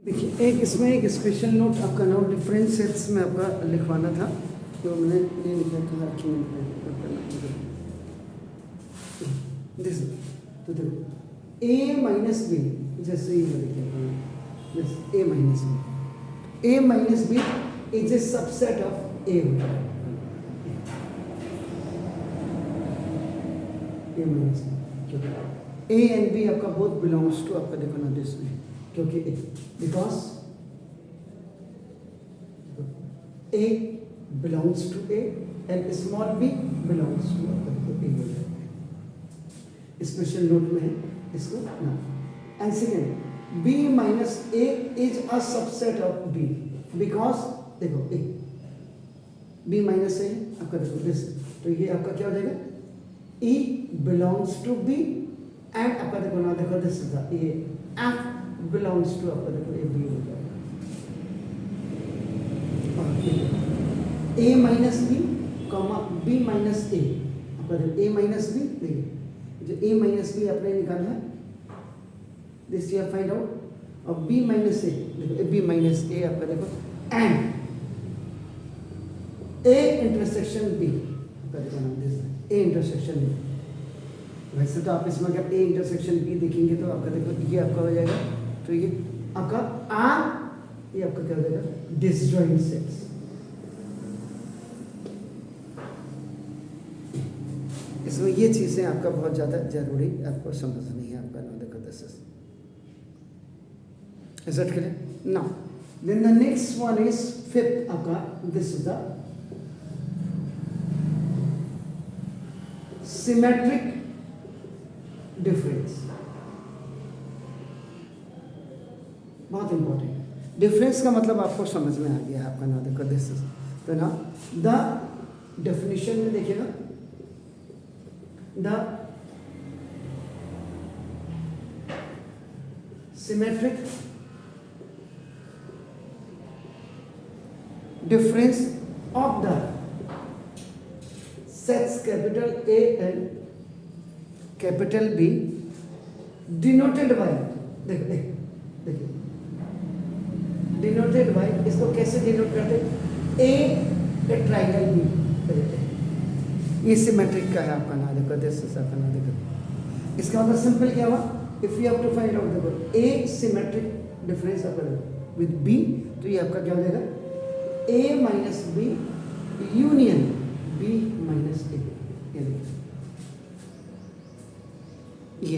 देखिए इसमें एक स्पेशल नोट आपका नाम डिफरेंस सेट्स में आपका लिखवाना था, तो मैंने नहीं लिखा था क्यों दिस। तो देखो ए माइनस बी, जैसे ये लिखे जैसे A minus B is a subset of A minus B, क्योंकि ए एंड बी आपका बोथ बिलोंग्स टू आपका देखो ना दिस में, क्योंकि because A belongs to A and small b belongs to A। Special note में है इसको ना। And second B minus A is a subset of B because देखो A B माइनस A आपका देखो दिस, तो ये आपका क्या हो जाएगा E belongs to B and आपका देखो ना देखो दिस था ये F belongs to आपका देखो A B हो जाएगा। A minus B comma B minus A, आपका देखो ए माइनस बी, देखिए जो ए माइनस बी आपने निकाला है दिस यू फाइंड आउट, और बी माइनस ए देखो बी माइनस ए आपका देखो एंड ए इंटरसेक्शन बी आपका देखो ना दिस ए इंटरसेक्शन बी। वैसे तो आप इसमें अगर ए इंटरसेक्शन बी देखेंगे तो आपका देखो ये आपका हो जाएगा, तो ये आपका आर ये आपका क्या हो जाएगा डिसजॉइंट सेट्स। इसमें ये चीजें आपका बहुत ज्यादा जरूरी आपको समझनी है आपका नो देखो this is it clear now. Then the next one is fifth आपका this is the symmetric difference. बहुत इंपॉर्टेंट, डिफरेंस का मतलब आपको समझ में आ गया आपका ना देखो दिस इज, तो ना द डेफिनेशन में देखिएगा the symmetric difference of the sets capital A and capital B denoted by देखिए denoted by, इसको कैसे डिनोट करते A का ट्राइंगल B कहते हैं, ये सिमेट्रिक का है आपका ना देखो दिस इज आपका ना देखो। इसका मतलब सिंपल क्या हुआ, if you have to find out देखो ए सिमेट्रिक डिफरेंस आपका विद बी, तो ये आपका क्या हो जाएगा A minus B union B minus A, ये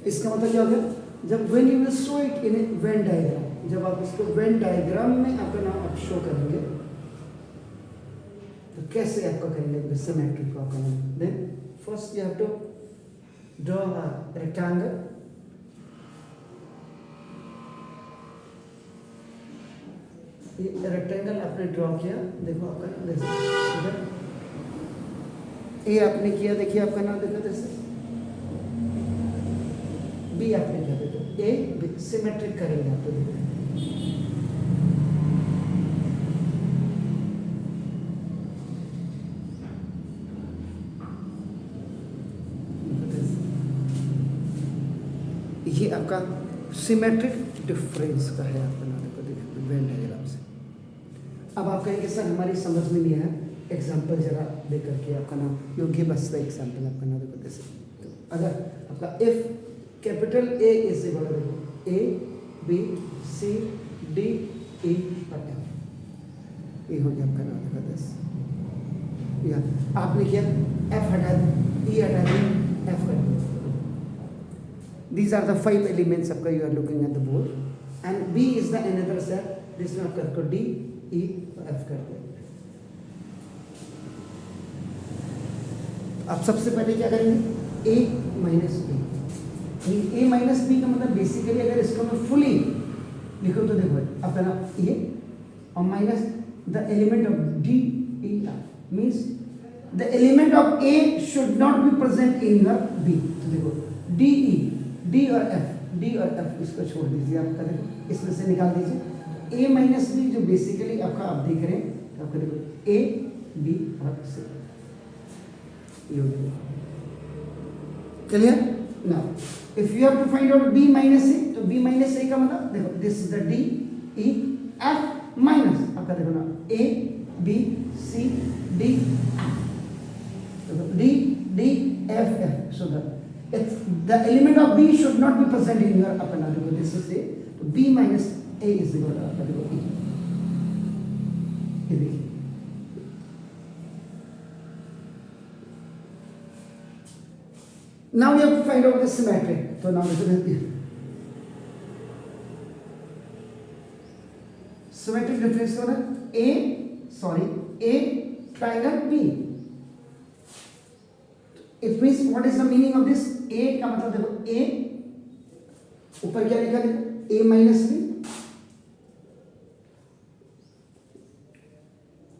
इसका मतलब क्या हो गया, जब when you will show it in a Venn diagram, जब आप इसको वेन डायग्राम में आपका नाम आप शो करेंगे तो कैसे आपका करेंगे सिमेट्रिक को आपका नाम। Then first you have to draw a rectangle, ये रेक्टेंगल आपने ड्रॉ किया देखो आपका इधर ए आपने किया देखिए आपका नाम देखो जैसे बी आपने किया देखो ए सिमेट्रिक करेंगे आप तो देखो ये आपका सिमेट्रिक डिफरेंस का है आपका नाम देखो देखो वेन डायग्राम से। अब आप कहेंगे सर हमारी समझ में नहीं है, एग्जांपल जरा दे करके आपका नाम योग्य बस द एग्जांपल आपका नाम देखो कैसे। तो अगर आपका if capital A is equal to A B C D E और एफ, ये हो गया आपका नाम देखो दस, या आपने किया एफ हटा ई हटा दी एफ कर दिया। These are the 5 elements आपका you are looking at the board and B is the another set, this में आपका को D E और F कर दिया। आप सबसे पहले क्या करेंगे A minus B, A minus B का मतलब बेसिकली अगर इसको मैं फुली लिखूँ तो देखो आपका ना ये और minus the element of D E F means the element of A should not be present in the B, तो देखो D E डी और एफ इसको छोड़ दीजिए आपका देखो इसमें से निकाल दीजिए ए माइनस बी, जो बेसिकली आपका आप देख रहे हैं आपका देखो ए बी और C, clear now if you have to find out B minus C, तो तो बी माइनस ए का मतलब देखो this is the D E F minus आपका देखो ना A B C D F D D F F so the element of b should not be present in your upper now because this is a तो b minus a is equal to आपका देखो e ये देखिए now we have to find out the symmetric तो now symmetric difference होना a triangle b it means what is the meaning of this a का मतलब देखो a ऊपर क्या लिखा है a minus b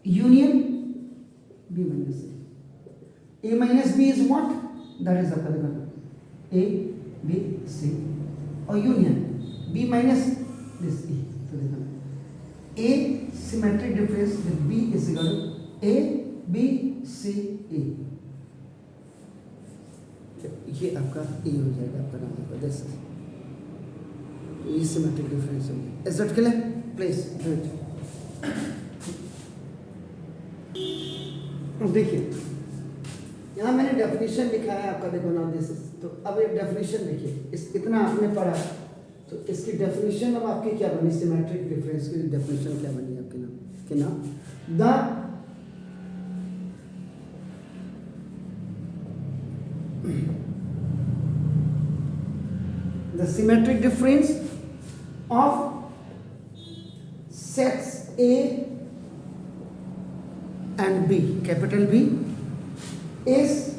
union b minus a minus b is what that is आपका देखो a b c और union b minus this e तो देखो a symmetric difference with b is equal to a b c e ये आपका ए हो जाएगा आपका नाम होगा दिस ये सिमेट्रिक डिफरेंस हो गया is that clear please do it देखिए यहाँ मैंने डेफिनेशन लिखा है आपका देखो नाम दिस तो अब ये डेफिनेशन देखिए इस इतना आपने पढ़ा तो इसकी डेफिनेशन अब आपकी क्या बनी सिमेट्रिक डिफरेंस की डेफिनेशन क्या बनी आपके नाम कि ना the symmetric difference of sets A and B, capital B, is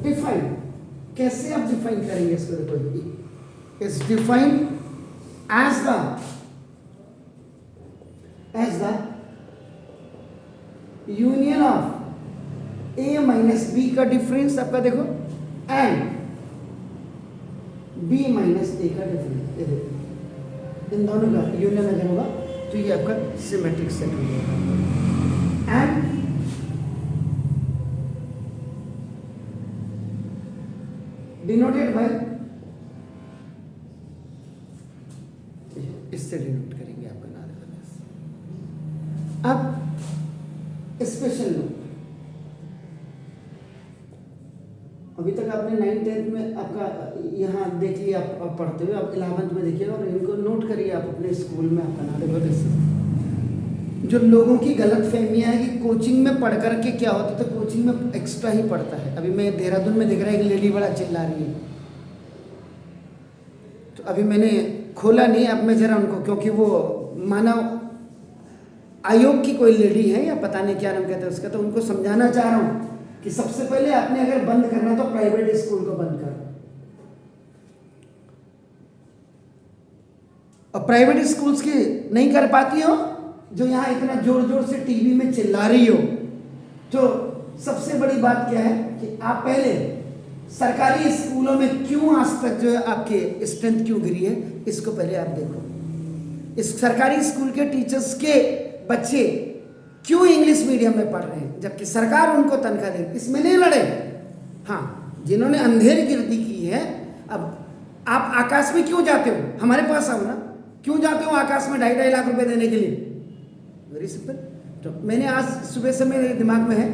defined. कैसे आप डिफाइन करेंगे इसको देखो is defined as the union of A minus B का डिफरेंस आपका देखो एंड b माइनस ए का डिफरेंस ये देखो इन दोनों का यूनियन अगर होगा तो ये आपका सिमेट्रिक सेट हो जाएगा एंड डिनोटेड बाय इससे डिनोट करेंगे आपका नाम अब स्पेशल नोट अभी तक आपने 9th-10th में आपका यहाँ देख लिया आप पढ़ते हुए आप 11th में देखिएगा और इनको नोट करिए आप अपने स्कूल में आपका नाम देखो जो लोगों की गलत फहमियाँ है कि कोचिंग में पढ़ कर के क्या होता है तो कोचिंग में एक्स्ट्रा ही पढ़ता है अभी मैं देहरादून में देख रहा है एक लेडी बड़ा चिल्ला रही है तो अभी मैंने खोला नहीं अब मैं जरा उनको क्योंकि वो मानव आयोग की कोई लेडी है या पता नहीं क्या नाम कहते हैं उसका तो उनको समझाना चाह रहा हूँ कि सबसे पहले आपने अगर बंद करना तो प्राइवेट स्कूल को बंद कर और प्राइवेट स्कूल्स की नहीं कर पाती हो जो यहाँ इतना जोर जोर से टीवी में चिल्ला रही हो तो सबसे बड़ी बात क्या है कि आप पहले सरकारी स्कूलों में क्यों आज तक जो है आपके स्ट्रेंथ क्यों गिरी है इसको पहले आप देखो इस सरकारी स्कूल के टीचर्स के बच्चे क्यों इंग्लिश मीडियम में पढ़ रहे हैं जबकि सरकार उनको तनख्वाह दे इसमें नहीं लड़े हाँ जिन्होंने अंधेरी गिरदी की है अब आप आकाश में क्यों जाते हो हमारे पास आओ ना क्यों जाते हो आकाश में 2.5 लाख रुपए देने के लिए वेरी सिंपल तो मैंने आज सुबह से मेरे दिमाग में है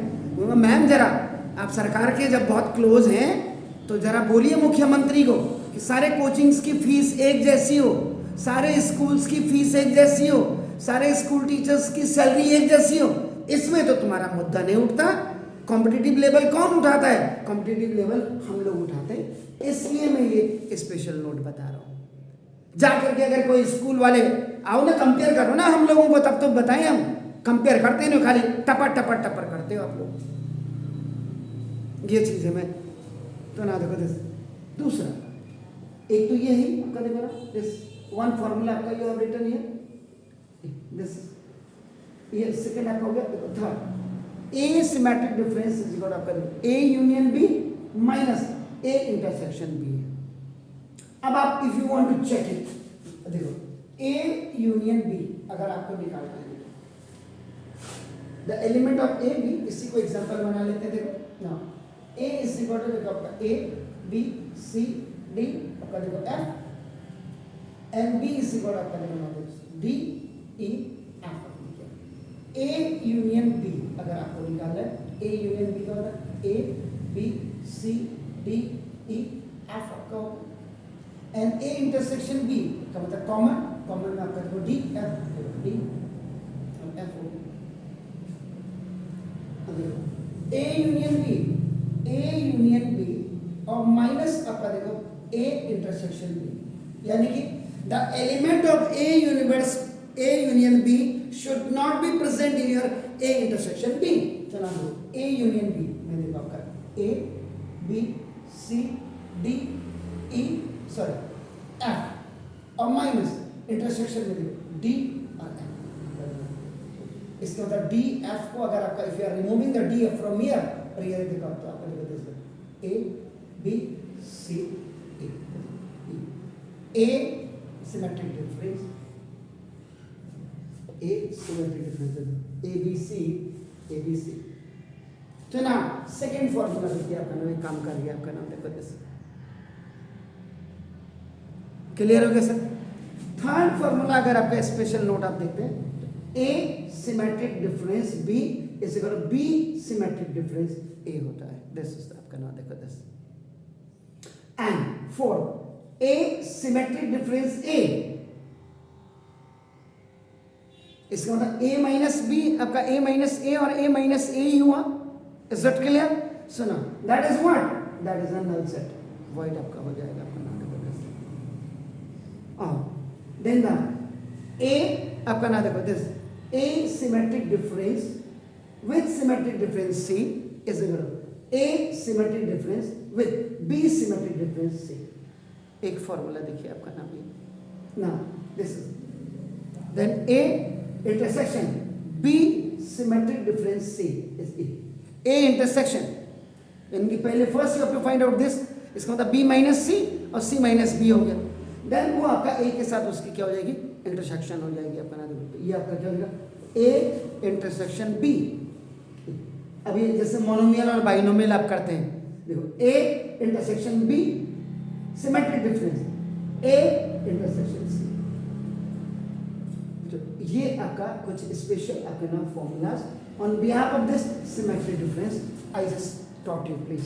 मैम जरा आप सरकार के जब बहुत क्लोज हैं तो जरा बोलिए मुख्यमंत्री को कि सारे कोचिंग्स की फीस एक जैसी हो सारे स्कूल्स की फीस एक जैसी हो सारे स्कूल टीचर्स की सैलरी एक जैसी हो इसमें तो तुम्हारा मुद्दा नहीं उठता कॉम्पिटिटिव लेवल कौन उठाता है कॉम्पिटिटिव लेवल हम लोग उठाते हैं इसलिए मैं ये स्पेशल नोट बता रहा हूँ जाकर के अगर कोई स्कूल वाले आओ ना कंपेयर करो ना हम लोगों को तब तो बताएं हम कंपेयर करते हैं खाली टपर टपर टपर करते हो आप लोग ये चीज़ है मैं तो ना देखो दूसरा एक तो ये ही आपका देखो ना दिस वन फॉर्मूला आपका you have written here this ये सेकंड आपका हो गया third A symmetric difference is equal आपका A union B minus A intersection B अब आप if you want to check it देखो ए यूनियन बी अगर आपको निकालना है the element of A B इसी को एग्जांपल बना लेते हैं देखो ना ए इज इक्वल टू आपका ए बी सी डी आपका देखो F and B is equal आपका देखो D E F A union B अगर आपको निकालना है ए यूनियन बी का मतलब A B C D E F आपका होगा एंड ए इंटरसेक्शन बी का मतलब कॉमन कॉमन में आपका देखो डी एफ एफ हो ए यूनियन बी और माइनस आपका देखो ए इंटरसेक्शन बी यानी कि the element of A union B should not be present in your A intersection B. चला दो A यूनियन B मैं देखो आपका A B C D E sorry F और माइनस इंटरसेक्शन में देखो D और F. इसका मतलब D F को अगर आपका if you are removing the D F from here और ये देखो तो आपका देखो this A B C A symmetric difference A symmetric difference ABC तो ना सेकेंड फॉर्मूला देखिए आपका नाम काम कर रही है आपका नाम देखो दिस क्लियर हो गया सर. थर्ड फॉर्मूला अगर आपका स्पेशल नोट आप देखते हैं A symmetric difference B is equal to B symmetric difference A होता है. दिस इज आपका नाम देखो this and four A symmetric difference A इसका मतलब A माइनस बी आपका A माइनस ए और A माइनस ए ही हुआ. Is that clear? सुनो that is what that is a null set void आपका हो जाएगा आपका नाम देखो देन द A आपका नाम देखो this A symmetric difference with symmetric difference C is equal to A symmetric difference with B symmetric difference C. एक फॉर्मूला देखिए आपका नाम ये ना this then A intersection B symmetric difference C is E. A intersection इनकी पहले first you have to find out this इसका मतलब B माइनस C और C माइनस B हो गया. देन वो आपका A के साथ उसकी क्या हो जाएगी इंटरसेक्शन हो जाएगी आपका ना देखो ये आपका क्या हो जाएगा A इंटरसेक्शन B. अभी जैसे मोनोमियल और बाइनोमियल आप करते हैं देखो A intersection B symmetric difference A intersection C. ये आपका कुछ स्पेशल आपके नाम formulas on behalf of this symmetric difference I just taught you please.